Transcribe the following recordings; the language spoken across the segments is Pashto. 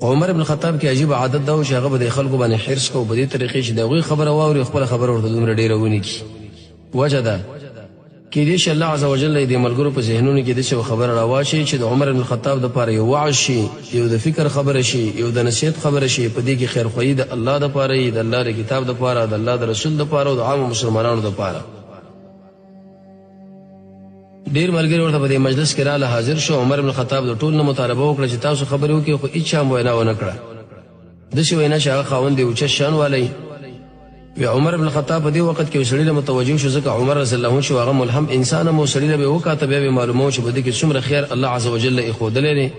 عمر ابن الخطاب کې عجیب عادت دا و چې هغه به د خلکو باندې حرص کو په دې طریقې چې د هغوی خبره واوري خپل خبره ورته دومره ډیره ونی کی وجه ده کې دې چې الله عز وجل دې ملګرو په ذهنونو کې دې خبره راواشي چې د عمر ابن الخطاب د پاره یو وعظ شي یو د فکر خبره شي یو د نصیحت خبره شي په دې کې خیر خوایي د الله د پاره د الله د کتاب د پاره د الله د رسول د پاره او د عام مسلمانانو د پاره ډیر ملګری ورته په دې مجلس کې رااله حاضر شو عمر ابن الخطاب د ټول نه مطالبه وکړه چې تاسو خبرې وکړئ خو هیڅ هم وینا ونه کړه داسې وینا چې هغه خاوند دی اوچت شان والی وی عمر ابن الخطاب په دې وخت کې سړي له متوجه شو ځکه عمر رضی الله عنه چې هغه ملهم انسان مو سړي له وکاته به معلومه چې بده کې څومره خیر الله عز وجل یې خودلې نه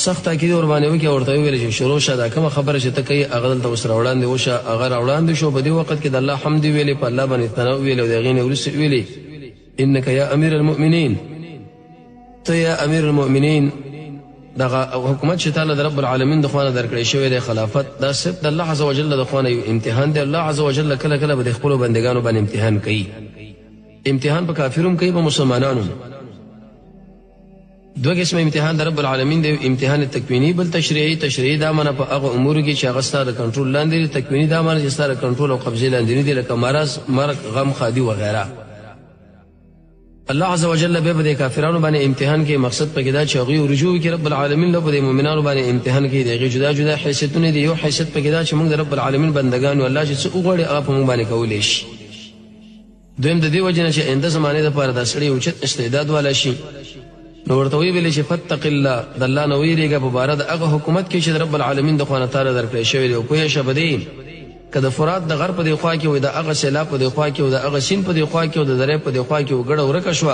سخت تاکید ور باندې وکي ورته ویل چې شروع شاده کوم خبره چې ته کوي هغه دلته وسره وړاندې وشه هغه وړاندې شو په دې وخت کې د الله حمد ویلې په الله باندې ثنا ویلې او دغه نه ورس ویلې انك يا امير المؤمنين ته یا امیر المؤمنین دغه حکومت چې تعالی د رب العالمین د خوانه درکړی شوی د خلافت دا صرف د الله عز وجل د خوانه یو امتحان دی الله عز وجل کله کله به خپل بندگانو باندې امتحان کوي امتحان په کافروم کوي په مسلمانانو دوه قسم امتحان د رب العالمین دی امتحان تکوینی بل تشریعي دا منه په هغه امور کې چې هغه ستاسو کنټرول لاندې تکوینی دا منه چې ستاسو کنټرول او قبضه لاندې دي لکه مرض غم خادي وغیرہ الله عز وجل به د کافرانو باندې امتحان کې مقصد پکې دا چې هغه رجوع کې رب العالمین له د مؤمنانو باندې امتحان کې دی جدا جدا حیثیتونه دي یو حیثیت پکې دا چې موږ د رب العالمین بندگان او الله چې څو غوړي هغه په موږ باندې کولې شي دویم د دې وجنه چې انده زمانه د پاره د سړي اوچت استعداد والا شي نو ورته ویل چې فتق الله د الله نو ویریږي په بار د هغه حکومت کې چې رب العالمین د خوانه تعالی درکړی شوی دی او په شبدی کله فرات د غرب د خوا کې وي د هغه سیلاب په د خوا کې او د هغه سین په د خوا کې او د درې په د خوا کې وګړه ورکه شو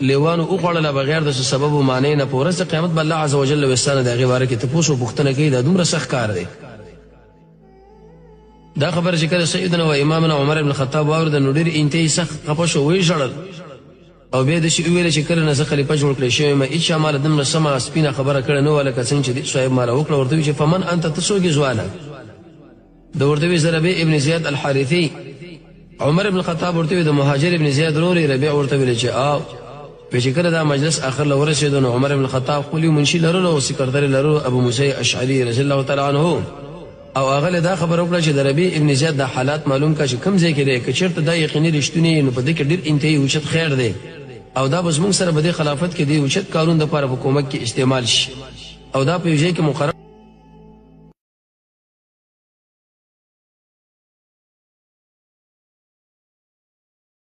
لیوانو او خړل بغیر د سبب او معنی نه پورس قیامت بل الله عز وجل وسانه دغه واره کې تاسو پوښتنه کوي دا دومره سخت کار دی دا خبر چې کله سیدنا و امامنا عمر ابن الخطاب اورد نو ډیر انتهایی سخت قپشو وی شړل او به د شي ویل چې کله نه خلیفہ جوړ کړی شوی ما هیڅ عمل دمره سما سپینه خبره کړه نو ولکه څنګه چې صاحب مال وکړه ورته چې فمن انت تسوګي زواله د ورته زربی ابن زیاد الحارثی عمر ابن الخطاب ورته د مهاجر ابن زیاد روري ربيع ورته ویل چې په شکر دا مجلس اخر له ورسېدو نو عمر ابن الخطاب خپل منشي لرلو او سکرټری لرلو ابو موسی اشعری رضی الله تعالی عنه او هغه دا خبر وکړه چې د ربيع ابن زیاد د حالات معلوم کا چې کم ځای کې دی که چیرته دا یقیني رښتونی نو په دې کې ډیر انتهایی اوچت خیر دی او دا بس موږ سره به د خلافت کې دی اوچت قانون د لپاره حکومت کې استعمال شي او دا په یوه کې مقرر